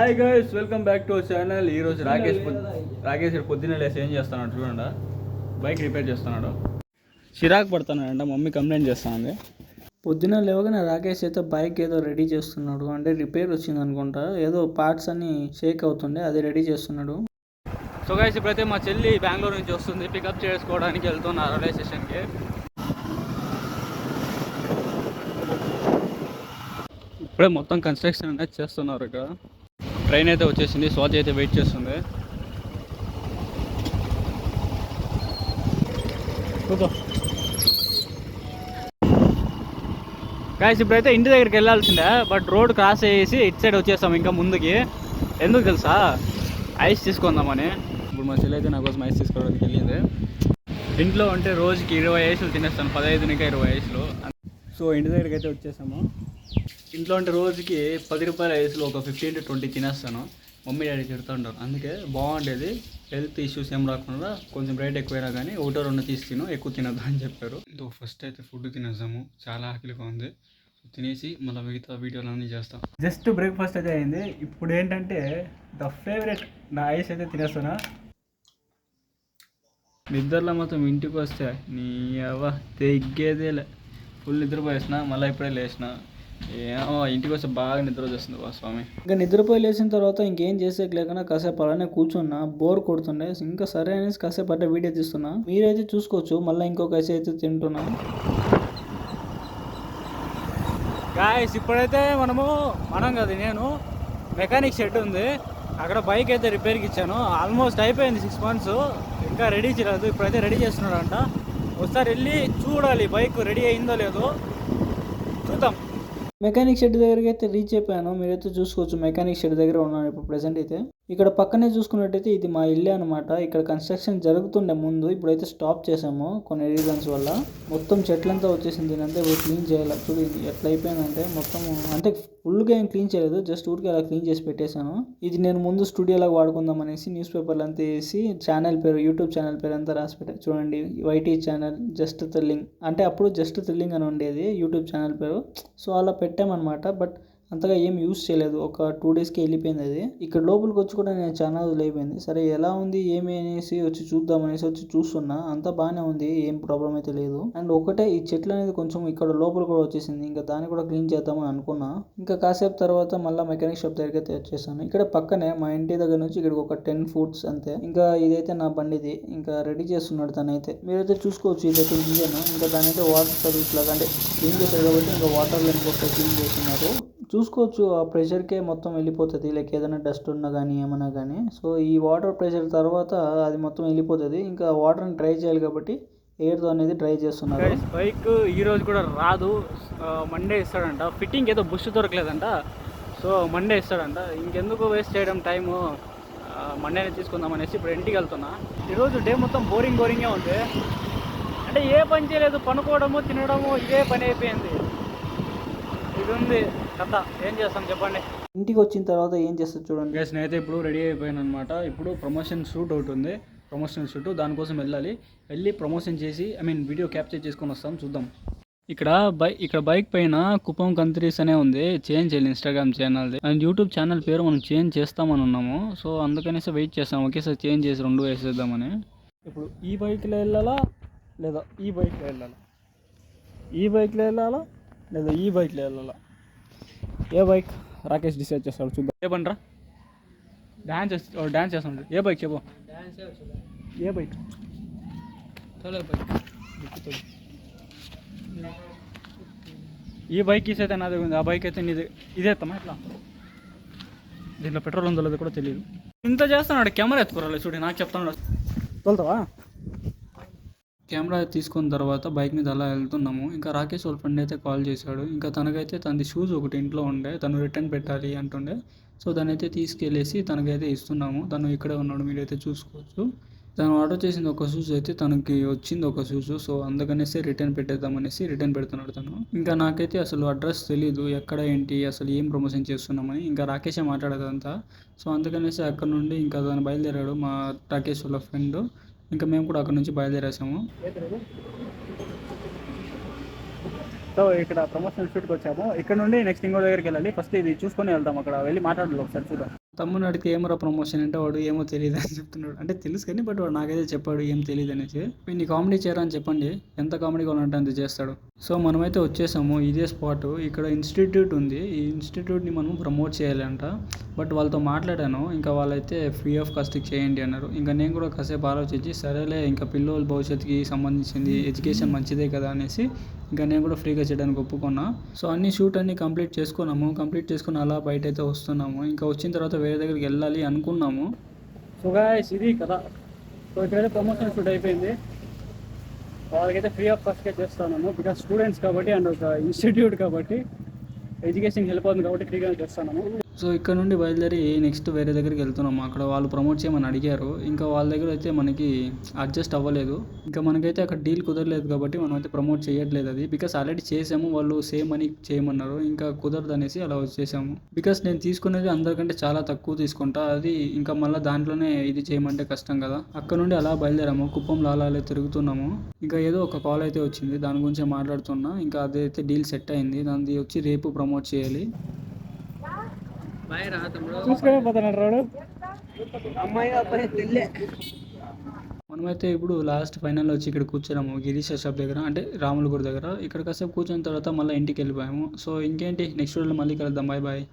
Hi guys, welcome back to our channel. ఈరోజు రాకేష్ పొద్దున్నే లేసి ఏం చేస్తున్నాడు చూడండి, బైక్ రిపేర్ చేస్తున్నాడు. చిరాకు పడుతున్నాడంట, మమ్మీ కంప్లైంట్ చేస్తుంది. పొద్దున లేవగానే రాకేష్ అయితే బైక్ ఏదో రెడీ చేస్తున్నాడు. అంటే రిపేర్ వచ్చింది అనుకుంటా, ఏదో పార్ట్స్ అన్ని షేక్ అవుతుండే, అది రెడీ చేస్తున్నాడు. సో గైస్, ఇప్పుడైతే మా చెల్లి బెంగళూరు నుంచి వస్తుంది, పికప్ చేసుకోవడానికి వెళ్తున్నారు రైల్వే స్టేషన్కి. ఇప్పుడే మొత్తం కన్స్ట్రక్షన్ అనేది చేస్తున్నారు. ఇక్కడ ట్రైన్ అయితే వచ్చేసింది, స్వాతి అయితే వెయిట్ చేస్తుంది. గాయస్, ఇప్పుడైతే ఇంటి దగ్గరికి వెళ్ళాల్సిందే, బట్ రోడ్ క్రాస్ చేసి ఇటు సైడ్ వచ్చేస్తాం ఇంకా ముందుకి. ఎందుకు తెలుసా, ఐస్ తీసుకుందామని. ఇప్పుడు మా చెల్లి అయితే నా కోసం ఐస్ తీసుకోవడానికి వెళ్ళింది. ఇంట్లో ఉంటే రోజుకి 20 ఐస్లు తినేస్తాను, 15 ఇంకా 20 ఐస్లు. సో ఇంటి దగ్గరికి అయితే వచ్చేసాము. ఇంట్లో అంటే రోజుకి 10 రూపాయల ఐస్లో ఒక 15 to 20 తినేస్తాను. మమ్మీ డాడీ తిడుతూ ఉంటారు, అందుకే బాగుండేది, హెల్త్ ఇష్యూస్ ఏం రాకుండా కొంచెం రేట్ ఎక్కువైనా కానీ 1-2 తీసి తిను, ఎక్కువ తినద్దు అని చెప్పారు. ఫస్ట్ అయితే ఫుడ్ తినేసాము, చాలా ఆకలిగా ఉంది. తినేసి మళ్ళీ మిగతా వీడియోలన్నీ చేస్తాం. జస్ట్ బ్రేక్ఫాస్ట్ అయితే అయింది. ఇప్పుడు ఏంటంటే ద ఫేవరెట్, నా ఐస్ అయితే తినేస్తానా. నిద్రలో మొత్తం ఇంటికి వస్తే నీ తెగ్గేదేలే, ఫుల్ నిద్రపోయేసిన, మళ్ళీ ఇప్పుడే లేచిన. ఏమో ఇంటికి వస్తే బాగా నిద్ర వచ్చేస్తుంది స్వామి. ఇంకా నిద్రపోయి లేచిన తర్వాత ఇంకేం చేసేకి లేకుండా కాసేపు అలానే కూర్చున్నా, బోర్ కొడుతుండే. ఇంకా సరే అనేసి కాసేపు అట్లా వీడియో తీస్తున్నా, మీరైతే చూసుకోవచ్చు. మళ్ళీ ఇంకొక ఐస్ అయితే తింటున్నా. గాయస్, ఇప్పుడైతే మనం కదా, నేను మెకానిక్ షెడ్ ఉంది అక్కడ, బైక్ అయితే రిపేర్కి ఇచ్చాను. ఆల్మోస్ట్ అయిపోయింది, 6 months, ఇంకా రెడీ చేయలేదు. ఇప్పుడైతే రెడీ చేస్తున్నాడు అంట. ఒకసారి వెళ్ళి చూడాలి బైక్ రెడీ అయిందో లేదో, చూద్దాం. మెకానిక్ షెడ్ దగ్గరికి అయితే రీచ్ అయిపోయాను, మీరైతే చూసుకోవచ్చు. మెకానిక్ షెడ్ దగ్గర ఉన్నాను ఇప్పుడు ప్రెసెంట్ అయితే. ఇక్కడ పక్కనే చూసుకున్నట్టయితే ఇది మా ఇల్లే అనమాట. ఇక్కడ కన్స్ట్రక్షన్ జరుగుతుండే ముందు, ఇప్పుడైతే స్టాప్ చేసాము కొన్ని రీజన్స్ వల్ల. మొత్తం చెట్లంతా వచ్చేసింది, అంతే క్లీన్ చేయాలి. చూడండి ఎట్లా అయిపోయిందంటే మొత్తం, అంటే ఫుల్గా ఏం క్లీన్ చేయలేదు, జస్ట్ ఊరికి అలా క్లీన్ చేసి పెట్టేశాను. ఇది నేను ముందు స్టూడియోలాగా వాడుకుందాం అనేసి న్యూస్ పేపర్లు అంతా వేసి ఛానల్ పేరు, యూట్యూబ్ ఛానల్ పేరు అంతా రాసి పెట్టాను. చూడండి, వైటీ ఛానల్ జస్ట్ థ్రిల్లింగ్, అంటే అప్పుడు జస్ట్ థ్రిల్లింగ్ అని ఉండేది యూట్యూబ్ ఛానల్ పేరు. సో అలా పెట్టామన్నమాట. బట్ అంతగా ఏం యూస్ చేయలేదు, ఒక 2 daysకి వెళ్ళిపోయింది అది. ఇక్కడ లోపలికి వచ్చి కూడా నేను చాలా రోజులు అయిపోయింది. సరే ఎలా ఉంది ఏమి అనేసి వచ్చి చూద్దాం అనేసి వచ్చి చూస్తున్నా, అంతా బాగానే ఉంది, ఏం ప్రాబ్లం అయితే లేదు. అండ్ ఒకటే ఈ చెట్లు అనేది కొంచెం ఇక్కడ లోపల కూడా వచ్చేసింది, ఇంకా దాన్ని కూడా క్లీన్ చేద్దామని అనుకున్నా. ఇంకా కాసేపు తర్వాత మళ్ళీ మెకానిక్ షాప్ దగ్గరికి అయితే వచ్చేసాను. ఇక్కడ పక్కనే మా ఇంటి దగ్గర నుంచి ఇక్కడికి ఒక 10 feet అంతే. ఇంకా ఇదైతే నా బండిది, ఇంకా రెడీ చేస్తున్నాడు తనైతే. మీరైతే చూసుకోవచ్చు, ఇదైతే ఇంజన్. ఇంకా దాని అయితే వాటర్ సర్వీస్ లాగా, అంటే క్లీన్ చేశారు కాబట్టి ఇంకా వాటర్ లైన్ కూడా క్లీన్ చేస్తున్నారు. చూసుకోవచ్చు, ఆ ప్రెషర్కే మొత్తం వెళ్ళిపోతుంది, లైక్ ఏదైనా డస్ట్ ఉన్నా కానీ ఏమన్నా కానీ. సో ఈ వాటర్ ప్రెషర్ తర్వాత అది మొత్తం వెళ్ళిపోతుంది. ఇంకా వాటర్ని డ్రై చేయాలి కాబట్టి ఎయిర్తో అనేది డ్రై చేస్తున్నారు. బైక్ ఈరోజు కూడా రాదు, మండే ఇస్తాడంట. ఫిట్టింగ్ ఏదో బుష్ దొరకలేదంట, సో మండే ఇస్తాడంట. ఇంకెందుకు వేస్ట్ చేయడం టైము, మండేనే తీసుకుందాం అనేసి ఇప్పుడు ఇంటికి వెళ్తున్నా. ఈరోజు డే మొత్తం బోరింగే ఉంది, అంటే ఏ పని చేయలేదు, పనుకోవడము తినడము ఇదే పని అయిపోయింది. ఇది ఉంది కథ, ఏం చేస్తాం చెప్పండి. ఇంటికి వచ్చిన తర్వాత ఏం చేస్తారు చూడండి. నేనైతే ఇప్పుడు రెడీ అయిపోయాను అనమాట. ఇప్పుడు ప్రమోషన్ షూట్ ఒకటి ఉంది, ప్రమోషనల్ షూట్, దానికోసం వెళ్ళి ప్రమోషన్ చేసి వీడియో క్యాప్చర్ చేసుకొని వస్తాం, చూద్దాం. ఇక్కడ బైక్ పైన కుప్పం కంత్రీస్ అనే ఉంది, చేంజ్ చేయాలి ఇన్స్టాగ్రామ్ ఛానల్ది. అండ్ యూట్యూబ్ ఛానల్ పేరు మనం చేంజ్ చేస్తామని ఉన్నాము. సో అందుకనేసి వెయిట్ చేస్తాం, ఒకేసారి చేంజ్ చేసి 2 వేసేద్దామని. ఇప్పుడు ఈ బైక్లో వెళ్ళాలా లేదా ఈ బైక్లో వెళ్ళాలా, ఈ బైక్లో వెళ్ళాలా లేదా ఈ బైక్లో వెళ్ళాలా, ఏ బైక్ రాకేష్ డిసైడ్ చేస్తాడు, చూద్దాం. ఏ బండ్రా డ్యాన్స్ చేస్తున్నాడు, ఏ బైక్ చెప్పు, ఏ బైక్, ఈ బైక్ అయితే నా దగ్గర ఉంది, ఆ బైక్ అయితే నీది. ఇదేస్తామా ఇట్లా, దీంట్లో పెట్రోల్ ఉందో లేదో కూడా తెలియదు. ఇంత చేస్తున్నాడు, కెమెరా ఎత్తుకోరాలి చూడండి, నాకు చెప్తున్నాడు. తోలుతావా? కెమెరా తీసుకున్న తర్వాత బైక్ మీద అలా వెళ్తున్నాము. ఇంకా రాకేష్ వాళ్ళ ఫ్రెండ్ అయితే కాల్ చేశాడు. ఇంకా తనకైతే తనది షూస్ ఒకటి ఇంట్లో ఉండే, తను రిటర్న్ పెట్టాలి అంటుండే. సో దానైతే తీసుకెళ్ళేసి తనకైతే ఇస్తున్నాము. తను ఇక్కడే ఉన్నాడు, మీరైతే చూసుకోవచ్చు. తను ఆర్డర్ చేసింది ఒక షూస్ అయితే తనకి వచ్చింది ఒక షూస్. సో అందుకనేసి రిటర్న్ పెట్టేద్దామనేసి రిటర్న్ పెడుతున్నాడు తను. ఇంకా నాకైతే అసలు అడ్రస్ తెలీదు, ఎక్కడ ఏంటి అసలు ఏం ప్రమోషన్ చేస్తున్నామని. ఇంకా రాకేషే మాట్లాడేదంతా. సో అందుకనేసి అక్కడ నుండి ఇంకా తను బయలుదేరాడు, మా రాకేష్ వాళ్ళ ఫ్రెండ్. ఇంకా మేము కూడా అక్కడ నుంచి బయలుదేరేసాము. సో ఇక్కడ ప్రమోషన్ షూట్కి వచ్చాము. ఇక్కడ నుండి నెక్స్ట్ ఇంకో దగ్గరికి వెళ్ళాలి. ఫస్ట్ ఇది చూసుకొని వెళ్దాం, అక్కడ వెళ్ళి మాట్లాడాలి ఒకసారి, చూద్దాం. తమ్ముని అడిగితే ఏమరా ప్రమోషన్ అంటే వాడు ఏమో తెలియదు అని చెప్తున్నాడు. అంటే తెలుసు కానీ బట్ వాడు నాకైతే చెప్పాడు ఏం తెలియదు అనేసి. ఇన్ని కామెడీ చేయరా అని చెప్పండి, ఎంత కామెడీగా ఉన్నట్టు అంత చేస్తాడు. సో మనమైతే వచ్చేసాము, ఇదే స్పాట్. ఇక్కడ ఇన్స్టిట్యూట్ ఉంది, ఈ ఇన్స్టిట్యూట్ని మనం ప్రమోట్ చేయాలంట. బట్ వాళ్ళతో మాట్లాడాను, ఇంకా వాళ్ళైతే ఫ్రీ ఆఫ్ కాస్ట్కి చేయండి అన్నారు. ఇంకా నేను కూడా కాసేపు ఆలోచించి సరేలే ఇంకా పిల్లల భవిష్యత్తుకి సంబంధించింది, ఎడ్యుకేషన్ మంచిదే కదా అనేసి ఇంకా నేను కూడా ఫ్రీగా చేయడానికి ఒప్పుకున్నా. సో అన్ని షూట్ అన్ని కంప్లీట్ చేసుకున్నాము, కంప్లీట్ చేసుకుని అలా బయట అయితే వస్తున్నాము. ఇంకా వచ్చిన తర్వాత వేరే దగ్గరికి వెళ్ళాలి అనుకున్నాము. సో గాయ్స్ ఇది కదా. సో ఇక్కడైతే ప్రమోషన్ షూట్ అయిపోయింది. వాళ్ళకైతే ఫ్రీ ఆఫ్ కాస్ట్గా చేస్తున్నాము, బికాస్ స్టూడెంట్స్ కాబట్టి అండ్ ఒక ఇన్స్టిట్యూట్ కాబట్టి ఎడ్యుకేషన్కి హెల్ప్ అవుతుంది కాబట్టి ఫ్రీగా చేస్తున్నాము. సో ఇక్కడ నుండి బయలుదేరి నెక్స్ట్ వేరే దగ్గరికి వెళ్తున్నాము. అక్కడ వాళ్ళు ప్రమోట్ చేయమని అడిగారు, ఇంకా వాళ్ళ దగ్గర అయితే మనకి అడ్జస్ట్ అవ్వలేదు. ఇంకా మనకైతే అక్కడ డీల్ కుదరలేదు కాబట్టి మనం అయితే ప్రమోట్ చేయట్లేదు అది, బికాస్ ఆల్రెడీ చేసాము, వాళ్ళు సేమ్ అని చేయమన్నారు, ఇంకా కుదరదు అనేసి అలా వచ్చేసాము. బికాస్ నేను తీసుకునేది అందరికంటే చాలా తక్కువ తీసుకుంటా, అది ఇంకా మళ్ళీ దాంట్లోనే ఇది చేయమంటే కష్టం కదా. అక్కడ నుండి అలా బయలుదేరాము, కుప్పంలో అలా తిరుగుతున్నాము. ఇంకా ఏదో ఒక కాల్ అయితే వచ్చింది, దాని గురించి మాట్లాడుతున్నా. ఇంకా అదైతే డీల్ సెట్ అయింది, దాన్ని వచ్చి రేపు ప్రమోట్ చేయాలి. చూసుకునే పోతున్నాడు రాడు. మనమైతే ఇప్పుడు లాస్ట్ ఫైనల్లో వచ్చి ఇక్కడ కూర్చున్నాము గిరీష్ షాప్ దగ్గర, అంటే రాముల గుడి దగ్గర. ఇక్కడ కాసేపు కూర్చున్న తర్వాత మళ్ళీ ఇంటికి వెళ్ళిపోయాము. సో ఇంకేంటి, నెక్స్ట్ వీడియోలో మళ్ళీ కలుద్దాం. Bye bye.